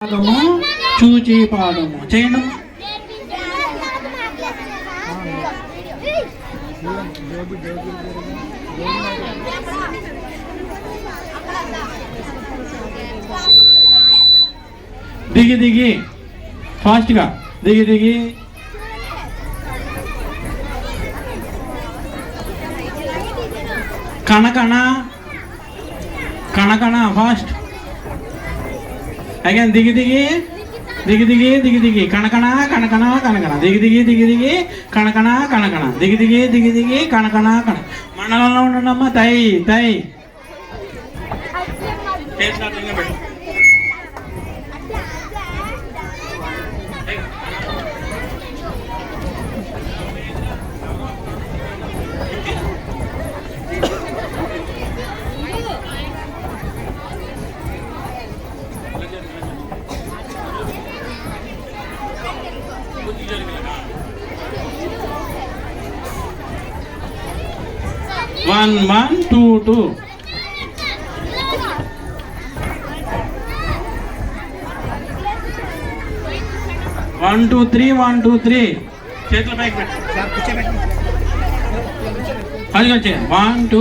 పాదము చూచి పాదము చేయండి. దిగి దిగి ఫాస్ట్గా దిగి దిగి కనకణ కనకణ ఫాస్ట్ అగైన్ దిగి దిగి దిగి దిగి దిగి దిగి కనకణ కనకణ కనకణ దిగి దిగి దిగి దిగి కనకణ కనకణ దిగి దిగి దిగి దిగి కనకణ కన మండలంలో ఉండమ్మా తై తై 1 1 2 2 1 2 3 1 2 3 చేతుల పైకి పెట్టు అది వచ్చే 1 2